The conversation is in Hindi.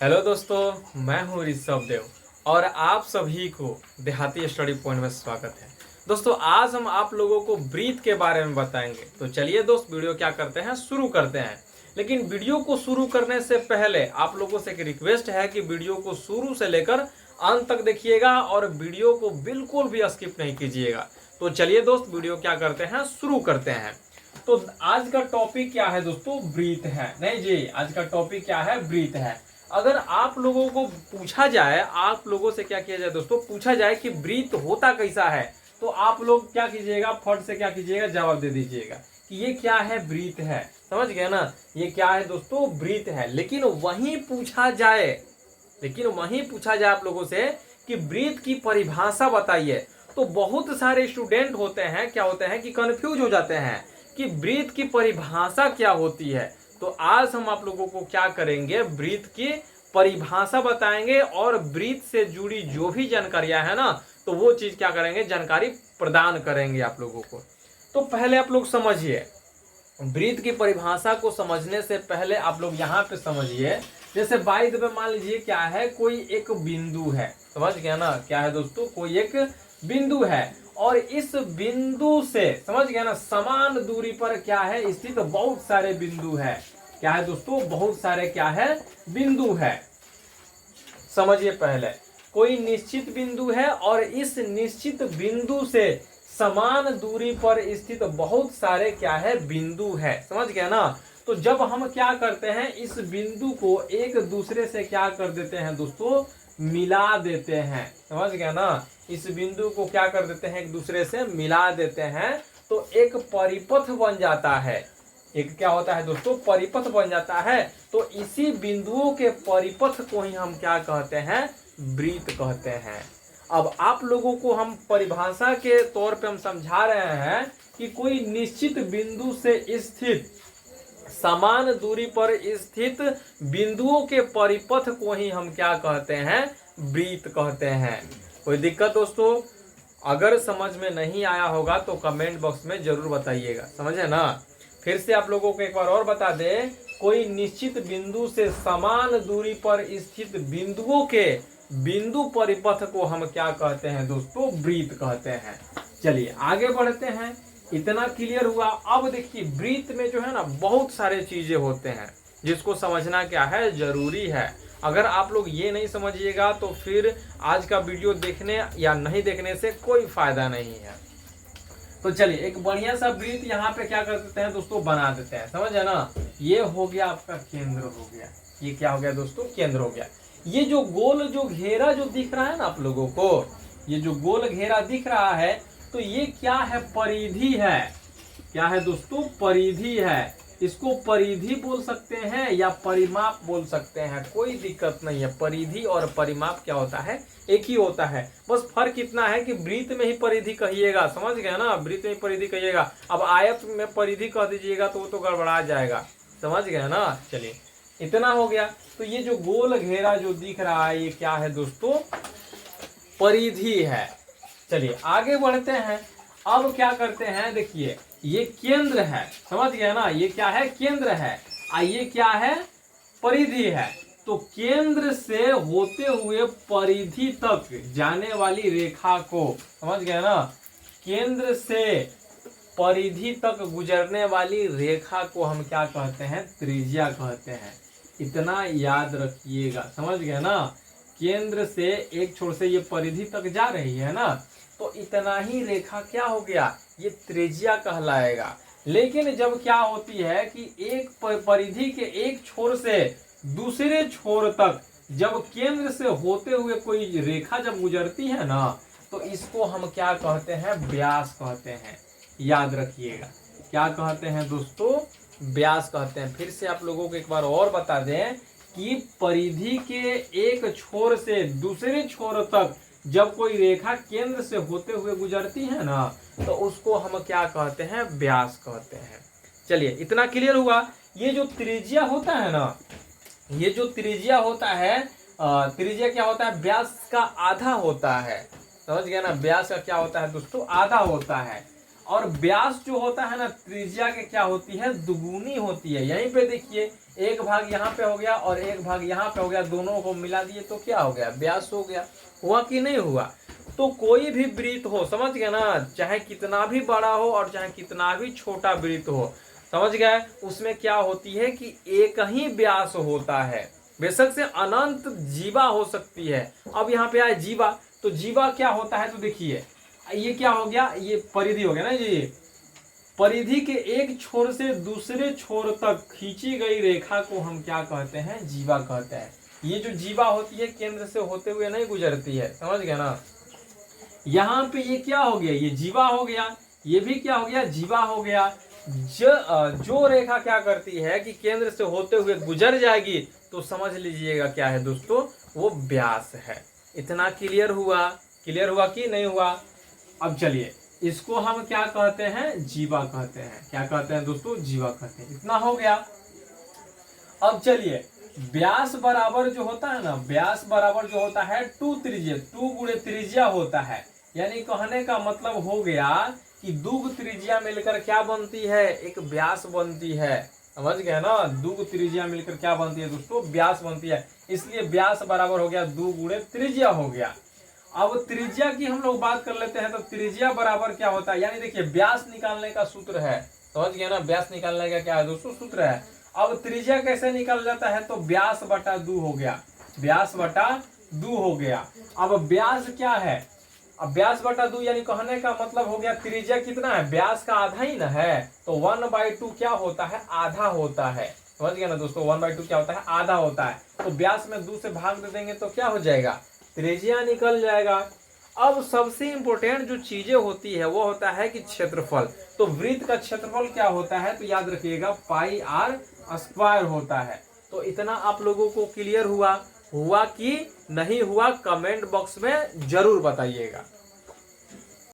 हेलो दोस्तों, मैं हूं ऋषभ देव और आप सभी को देहाती स्टडी पॉइंट में स्वागत है। दोस्तों, आज हम आप लोगों को ब्रीथ के बारे में बताएंगे। तो चलिए दोस्त, वीडियो क्या करते हैं, शुरू करते हैं। लेकिन वीडियो को शुरू करने से पहले आप लोगों से एक रिक्वेस्ट है कि वीडियो को शुरू से लेकर अंत तक देखिएगा और वीडियो को बिल्कुल भी स्किप नहीं कीजिएगा। तो चलिए दोस्त, वीडियो क्या करते हैं, शुरू करते हैं। तो आज का टॉपिक क्या है दोस्तों? ब्रीथ है। नहीं जी, आज का टॉपिक क्या है? ब्रीथ है। अगर आप लोगों को पूछा जाए, आप लोगों से क्या किया जाए दोस्तों, पूछा जाए कि ब्रीथ होता कैसा है, तो आप लोग क्या कीजिएगा, फट से क्या कीजिएगा, जवाब दे दीजिएगा कि ये क्या है, ब्रीथ है। समझ गए ना? ये क्या है दोस्तों? ब्रीथ है। लेकिन वहीं पूछा जाए आप लोगों से कि ब्रीथ की परिभाषा बताइए, तो बहुत सारे स्टूडेंट होते हैं, क्या होते हैं कि कंफ्यूज हो जाते हैं कि ब्रीथ की परिभाषा क्या होती है। तो आज हम आप लोगों को क्या करेंगे, ब्रीथ की परिभाषा बताएंगे और ब्रीथ से जुड़ी जो भी जानकारियां है ना, तो वो चीज क्या करेंगे, जानकारी प्रदान करेंगे आप लोगों को। तो पहले आप लोग समझिए, ब्रीथ की परिभाषा को समझने से पहले आप लोग यहाँ पे समझिए। जैसे बाय द वे मान लीजिए क्या है, कोई एक बिंदु है। समझ गया ना? क्या है दोस्तों? कोई एक बिंदु है और इस बिंदु से, समझ गया ना, समान दूरी पर क्या है, स्थित बहुत सारे बिंदु है। क्या है दोस्तों? बहुत सारे क्या है, बिंदु है। समझिए, पहले कोई निश्चित बिंदु है और इस निश्चित बिंदु से समान दूरी पर स्थित बहुत सारे क्या है, बिंदु है। समझ गया ना? तो जब हम क्या करते हैं, इस बिंदु को एक दूसरे से क्या कर देते हैं दोस्तों, मिला देते हैं। समझ गया ना? इस बिंदु को क्या कर देते हैं, एक दूसरे से मिला देते हैं, तो एक परिपथ बन जाता है। एक क्या होता है दोस्तों, परिपथ बन जाता है। तो इसी बिंदुओं के परिपथ को ही हम क्या कहते हैं, ब्रीथ कहते हैं। अब आप लोगों को हम परिभाषा के तौर पे हम समझा रहे हैं कि कोई निश्चित बिंदु से स्थित, समान दूरी पर स्थित बिंदुओं के परिपथ को ही हम क्या कहते हैं, ब्रीथ कहते हैं। कोई दिक्कत दोस्तों? अगर समझ में नहीं आया होगा तो कमेंट बॉक्स में जरूर बताइएगा। समझे ना? फिर से आप लोगों को एक बार और बता दें, कोई निश्चित बिंदु से समान दूरी पर स्थित बिंदुओं के बिंदु परिपथ को हम क्या कहते हैं दोस्तों, ब्रीथ कहते हैं। चलिए आगे बढ़ते हैं। इतना क्लियर हुआ? अब देखिए, ब्रीथ में जो है ना, बहुत सारे चीजें होते हैं जिसको समझना क्या है, जरूरी है। अगर आप लोग ये नहीं समझिएगा तो फिर आज का वीडियो देखने या नहीं देखने से कोई फायदा नहीं है। तो चलिए, एक बढ़िया सा ब्रीथ यहाँ पे क्या कर देते हैं दोस्तों, बना देते हैं। समझ है ना? ये हो गया आपका केंद्र हो गया। ये क्या हो गया दोस्तों, केंद्र हो गया। ये जो गोल जो घेरा जो दिख रहा है ना आप लोगों को, ये जो गोल घेरा दिख रहा है, तो ये क्या है, परिधि है। क्या है दोस्तों? परिधि है। इसको परिधि बोल सकते हैं या परिमाप बोल सकते हैं, कोई दिक्कत नहीं है। परिधि और परिमाप क्या होता है, एक ही होता है। बस फर्क इतना है कि ब्रीथ में ही परिधि कहिएगा। समझ गए ना? ब्रीथ में ही परिधि कहिएगा। अब आयत में परिधि कह दीजिएगा तो वो तो गड़बड़ा जाएगा। समझ गए ना? चलिए, इतना हो गया। तो ये जो गोल घेरा जो दिख रहा है, ये क्या है दोस्तों, परिधि है। चलिए आगे बढ़ते हैं। अब क्या करते हैं, देखिए, ये केंद्र है। समझ गए ना? ये क्या है, केंद्र है। ये क्या है, परिधि है। तो केंद्र से होते हुए परिधि तक जाने वाली रेखा को, समझ गए ना, केंद्र से परिधि तक गुजरने वाली रेखा को हम क्या कहते हैं, त्रिज्या कहते हैं। इतना याद रखिएगा। समझ गए ना? केंद्र से एक छोर से ये परिधि तक जा रही है ना, तो इतना ही रेखा क्या हो गया, ये त्रिज्या कहलाएगा। लेकिन जब क्या होती है कि एक परिधि के एक छोर से दूसरे छोर तक जब केंद्र से होते हुए कोई रेखा जब गुजरती है ना, तो इसको हम क्या कहते हैं, व्यास कहते हैं। याद रखिएगा, क्या कहते हैं दोस्तों, व्यास कहते हैं। फिर से आप लोगों को एक बार और बता दें कि परिधि के एक छोर से दूसरे छोर तक जब कोई रेखा केंद्र से होते हुए गुजरती है ना, तो उसको हम क्या कहते हैं, व्यास कहते हैं। चलिए, इतना क्लियर हुआ। ये जो त्रिज्या होता है ना, ये जो त्रिज्या होता है, त्रिज्या क्या होता है, व्यास का आधा होता है। समझ गया ना? व्यास का क्या होता है दोस्तों, आधा होता है। और व्यास जो होता है ना त्रिज्या के क्या होती है, दुगुनी होती है। यहीं पे देखिए एक भाग यहाँ पे हो गया और एक भाग यहाँ पे हो गया, दोनों को मिला दिए तो क्या हो गया, व्यास हो गया। हुआ कि नहीं हुआ? तो कोई भी वृत्त हो, समझ गए ना, चाहे कितना भी बड़ा हो और चाहे कितना भी छोटा वृत्त हो, समझ गए, उसमें क्या होती है कि एक ही व्यास होता है। बेशक से अनंत जीवा हो सकती है। अब यहाँ पे आए जीवा, तो जीवा क्या होता है, तो देखिए ये क्या हो गया, ये परिधि हो गया ना जी। परिधि के एक छोर से दूसरे छोर तक खींची गई रेखा को हम क्या कहते हैं, जीवा कहते हैं। ये जो जीवा होती है केंद्र से होते हुए नहीं गुजरती है, समझ गए ना। यहाँ पे ये क्या हो गया, ये जीवा हो गया, ये भी क्या हो गया, जीवा हो गया। जो रेखा क्या करती है कि केंद्र से होते हुए गुजर जाएगी तो समझ लीजिएगा क्या है दोस्तों, वो व्यास है। इतना क्लियर हुआ? क्लियर हुआ कि नहीं हुआ? अब चलिए इसको हम क्या कहते हैं, जीवा कहते हैं। क्या कहते हैं दोस्तों, जीवा कहते हैं। इतना हो गया। अब चलिए व्यास बराबर जो होता है ना, व्यास बराबर जो होता है 2 त्रिज्या, 2 गुणे त्रिज्या होता है। यानी कहने का मतलब हो गया कि 2 त्रिज्या मिलकर क्या बनती है, एक व्यास बनती है। समझ गए ना, 2 त्रिज्या मिलकर क्या बनती है दोस्तों, व्यास बनती है। इसलिए व्यास बराबर हो गया 2 गुणे त्रिज्या हो गया। अब त्रिज्या की हम लोग बात कर लेते हैं, तो त्रिज्या बराबर क्या होता है, यानी देखिए व्यास निकालने का सूत्र है, समझ गए ना, व्यास निकालने का क्या है दोस्तों, सूत्र है। अब त्रिज्या कैसे निकल जाता है, तो व्यास बटा 2 हो गया, व्यास बटा 2 हो गया। अब व्यास क्या है, अब व्यास बटा 2 यानी कहने का मतलब हो गया त्रिज्या कितना है, व्यास का आधा ही ना है, तो 1/2 क्या होता है, आधा होता है। समझ गए ना दोस्तों, 1/2 क्या होता है, आधा होता है। तो व्यास में 2 से भाग दे देंगे तो क्या हो जाएगा, त्रिज्या निकल जाएगा। अब सबसे इंपॉर्टेंट जो चीजें होती है वो होता है कि क्षेत्रफल। तो वृत्त का क्षेत्रफल क्या होता है, तो याद रखिएगा पाई आर स्क्वायर होता है। तो इतना आप लोगों को क्लियर हुआ कि नहीं हुआ, कमेंट बॉक्स में जरूर बताइएगा।